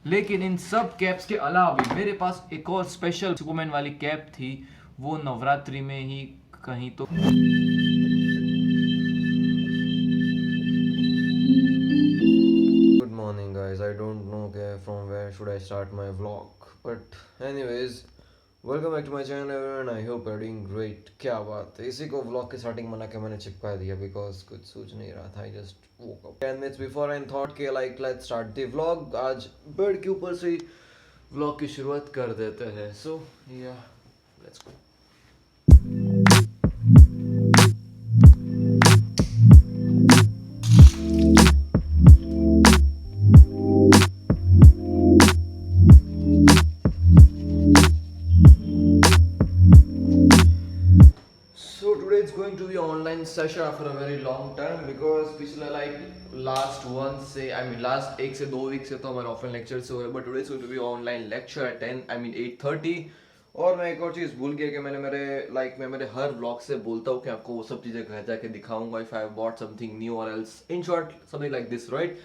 लेकिन इन सब कैप्स के अलावा भी मेरे पास एक और स्पेशल सुपरमैन वाली कैप थी, वो नवरात्रि में ही कहीं तो Good morning, guys. I don't know from where should I start my vlog, but anyways, welcome back to my channel everyone. I hope you're doing great. क्या बात है, इसी को vlog के starting बना के मैंने चिपका दिया because कुछ सूझ नहीं रहा था. I just woke up 10 minutes before and thought के like let's start the vlog. आज बेड के ऊपर से vlog की शुरुआत कर देते हैं. So yeah, let's go. So today it's going to be online session after a very long time because पिछले लास्ट एक से 2 वीक से तो हमारे ऑफलाइन लेक्चर्स हो रहे, but today is going to be online lecture at 8:30. और मैं एक और चीज़ भूल गया कि मैंने मैं मेरे हर व्लॉग से बोलता हूँ कि आपको वो सब चीज़ें घर जाके दिखाऊंगा if I have bought something new और else in short something like this, right?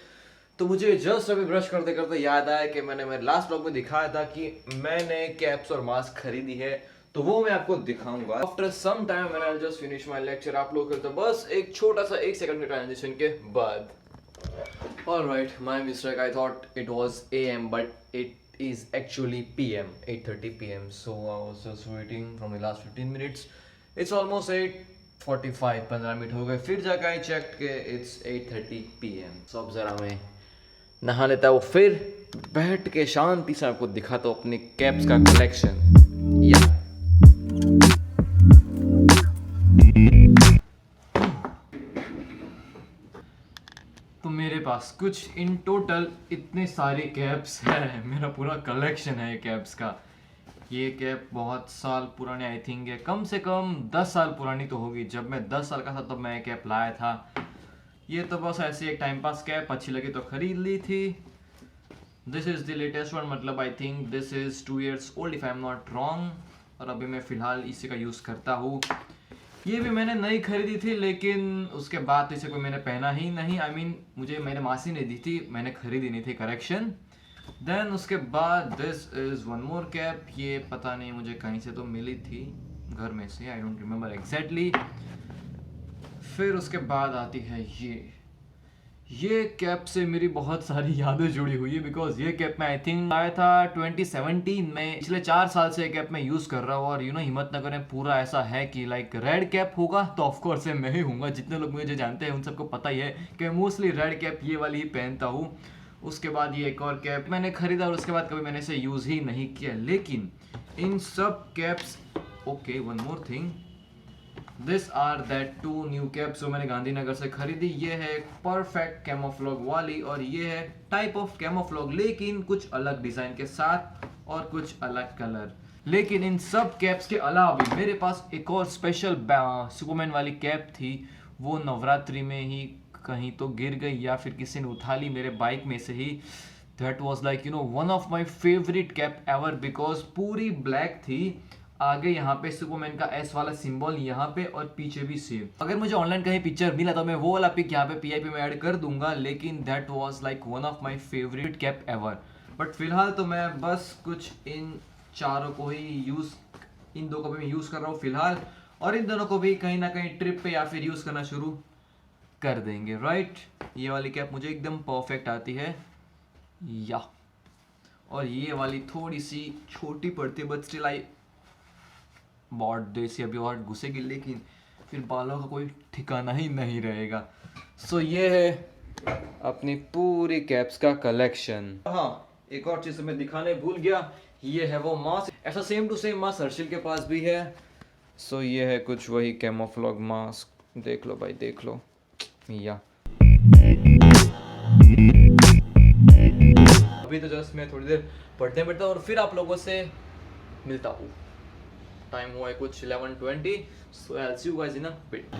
तो मुझे जस्ट अभी ब्रश करते करते याद आया कि मैंने मेरे लास्ट व्लॉग में दिखाया था कि मैंने कैप्स और मास्क खरीदी है, तो वो मैं आपको दिखाऊंगा after some time when I just finish my lecture. आप लोग करते बस एक छोटा सा 1 सेकंड के ट्रांजिशन के बाद. Alright, my mistake. I thought it was AM but it is actually PM, 8:30 PM. So I was just waiting from the last 15 minutes. It's almost 8:45, 15 minute हो गए. फिर जाकर आई चेक के इट्स 8:30 PM. सो अब जरा मैं नहा लेता हूँ, फिर बैठ के शांति से आपको दिखाता हूँ अपने कैप्स का कलेक्शन. या तो मेरे पास कुछ इन टोटल इतने सारे कैप्स है, मेरा पूरा कलेक्शन है कैप्स का. ये कैप बहुत साल पुरानी, आई थिंक है कम से कम 10 साल पुरानी तो होगी. जब मैं 10 साल का था तब मैं कैप लाया था. ये तो बस ऐसे एक टाइम पास कैप, अच्छी लगी तो खरीद ली थी. This is the latest one, मतलब I think this is 2 years old if I am not wrong. और अभी मैं फिलहाल इसी का यूज़ करता हूँ. ये भी मैंने नई खरीदी थी, लेकिन उसके बाद तो इसे कोई मैंने पहना ही नहीं. आई मीन मुझे मेरे मासी ने दी थी, मैंने खरीदी नहीं थी, करेक्शन. देन उसके बाद this is one more cap. ये पता नहीं मुझे कहीं से तो मिली थी, घर में से, आई डोंट रिमेम्बर एग्जैक्टली. फिर उसके बाद आती है ये कैप से मेरी बहुत सारी यादें जुड़ी हुई है बिकॉज ये कैप मैं आई थिंक आया था 2017 में. पिछले 4 साल से ये कैप मैं यूज़ कर रहा हूँ. और हिम्मतनगर में पूरा ऐसा है कि लाइक रेड कैप होगा तो ऑफकोर्स मैं ही हूँगा. जितने लोग मुझे जानते हैं उन सबको पता ही है कि मोस्टली रेड कैप ये वाली ही पहनता हूँ. उसके बाद ये एक और कैप मैंने खरीदा और उसके बाद कभी मैंने इसे यूज़ ही नहीं किया. लेकिन इन सब caps, okay one more thing, this are that 2 new caps जो मैंने गांधीनगर से खरीदी. ये है परफेक्ट कैमोफ्लॉग वाली और ये है टाइप ऑफ कैमोफ्लॉग, लेकिन कुछ अलग डिज़ाइन के साथ और कुछ अलग कलर. लेकिन इन सब कैप्स के अलावा भी मेरे पास एक और स्पेशल सुपरमैन वाली कैप थी. वो नवरात्रि में ही कहीं तो गिर गई या फिर किसी ने उठा ली मेरे बाइक में से ही. That was like one of my favourite cap ever because पूरी ब्लैक थी. आगे यहाँ पे सुपरमैन का S वाला सिंबल यहाँ पे और पीछे भी सेम. अगर मुझे ऑनलाइन कहीं पिक्चर मिला तो मैं वो वाला पिक यहाँ पे PIP में ऐड कर दूंगा. लेकिन that was like one of my favourite cap ever. But फिलहाल तो मैं बस कुछ इन चारों को ही इन 2 को भी मैं यूज़ कर रहा हूँ फिलहाल. और इन दोनों को भी कहीं ना कहीं ट्रिप पे या फिर यूज़ करना शुरू कर देंगे, राइट? ये वाली कैप मुझे एकदम परफेक्ट आती है या, और ये वाली थोड़ी सी छोटी पड़ती है बट स्टिल आई बहुत देसी अभी और घुसेगी, लेकिन फिर बालों का कोई ठिकाना ही नहीं रहेगा. सो ये है अपनी पूरी कैप्स का कलेक्शन. हाँ, एक और चीज़ मैं दिखाने भूल गया, ये है वो मास्क. ऐसा same to same mask Harshil के पास भी है. सो ये है कुछ वही कैमोफ्लॉग मास्क. देख लो भाई, देख लो. या अभी तो जस्ट मैं थोड़ी देर पढ़ते पढ़ता और फिर आप लोगों से मिलता हूँ. टाइम हुआ है कुछ 11:20. So I will see you guys in a bit.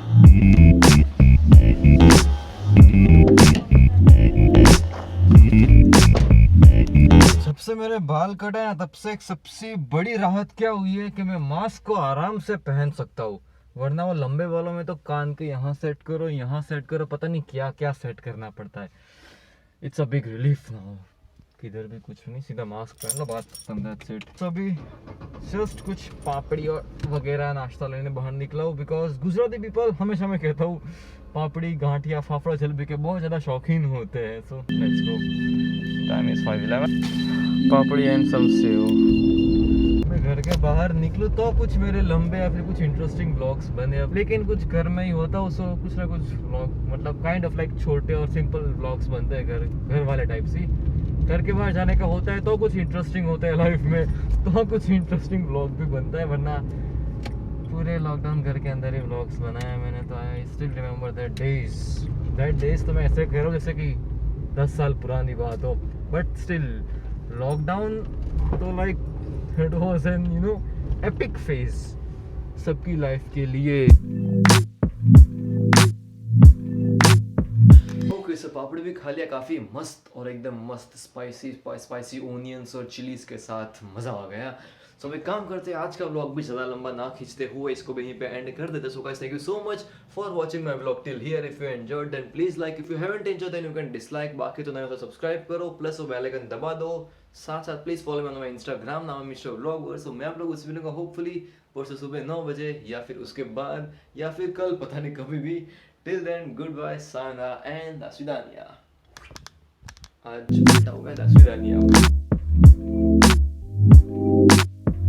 जब से मेरे बाल कटे हैं तब से एक सबसे बड़ी राहत क्या हुई है कि मैं मास्क को आराम से पहन सकता हूँ. वरना वो लंबे बालों में तो कान के यहाँ सेट करो, यहाँ सेट करो, पता नहीं क्या क्या सेट करना पड़ता है. It's a big relief now किधर भी कुछ नहीं, सीधा मास्क पहन लो, बात खत्म, दैट्स इट। तो अभी जस्ट कुछ पापड़ी और वगैरह नाश्ता लेने बाहर निकला हूँ, बिकॉज गुजराती पीपल, हमेशा मैं कहता हूँ, पापड़ी, गांठिया, फाफड़ा जलेबी के बहुत ज़्यादा शौकीन होते हैं। So let's go, time is 5:11। Papdi and some sev. मैं घर के बाहर निकलूँ तो कुछ मेरे लंबे या फिर कुछ इंटरेस्टिंग ब्लॉग्स बने, अब लेकिन कुछ घर में ही होता है, सो कुछ ना कुछ ब्लॉग, मतलब काइंड ऑफ लाइक छोटे और सिंपल ब्लॉग्स बनते हैं घर वाले टाइप से। घर के बाहर जाने का होता है तो कुछ इंटरेस्टिंग होता है लाइफ में, तो कुछ इंटरेस्टिंग ब्लॉग भी बनता है, वरना पूरे लॉकडाउन घर के अंदर ही व्लॉग्स बनाए मैंने। तो I still remember that days. तो मैं ऐसे कह रहा हूँ जैसे कि 10 साल पुरानी बात हो, बट स्टिल लॉकडाउन तो like it was an epic phase सबकी लाइफ के लिए। ओके, सो पापड़ी भी खा लिया, काफ़ी मस्त और एकदम मस्त स्पाइसी ओनियंस और चिलीज के साथ मज़ा आ गया। सो अब एक काम करते हैं, आज का व्लॉग भी ज़्यादा लंबा ना खींचते हुए इसको भी यहीं पे एंड कर देते। So guys, thank you so much for watching my vlog till here. If you enjoyed then please like, if you haven't enjoyed then you can dislike, बाकी तो नहीं तो सब्सक्राइब करो, प्लस वो बेल आइकन दबा दो। साथ साथ please follow me on my Instagram, नाम है मिस्टर व्लॉगर। सो मैं आप लोगों से मिलूंगा होपफुली परसों सुबह 9 बजे, या फिर उसके बाद, या फिर कल, पता नहीं कभी भी। Till then good bye, Sana and दास्विदानिया। आज बेटा हो गया दास्विदानिया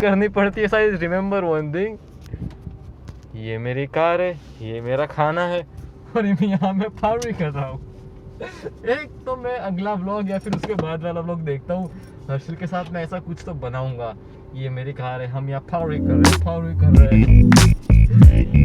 करनी पड़ती है शायद। रिमेम्बर वन थिंग, ये मेरी कार है, ये मेरा खाना है, और यहाँ मैं पावरी कर रहा हूँ। एक तो मैं अगला व्लॉग या फिर उसके बाद वाला व्लॉग देखता हूँ, हर्षल के साथ मैं ऐसा कुछ तो बनाऊंगा। ये मेरी कार है, हम यहाँ पावरी कर रहे हैं।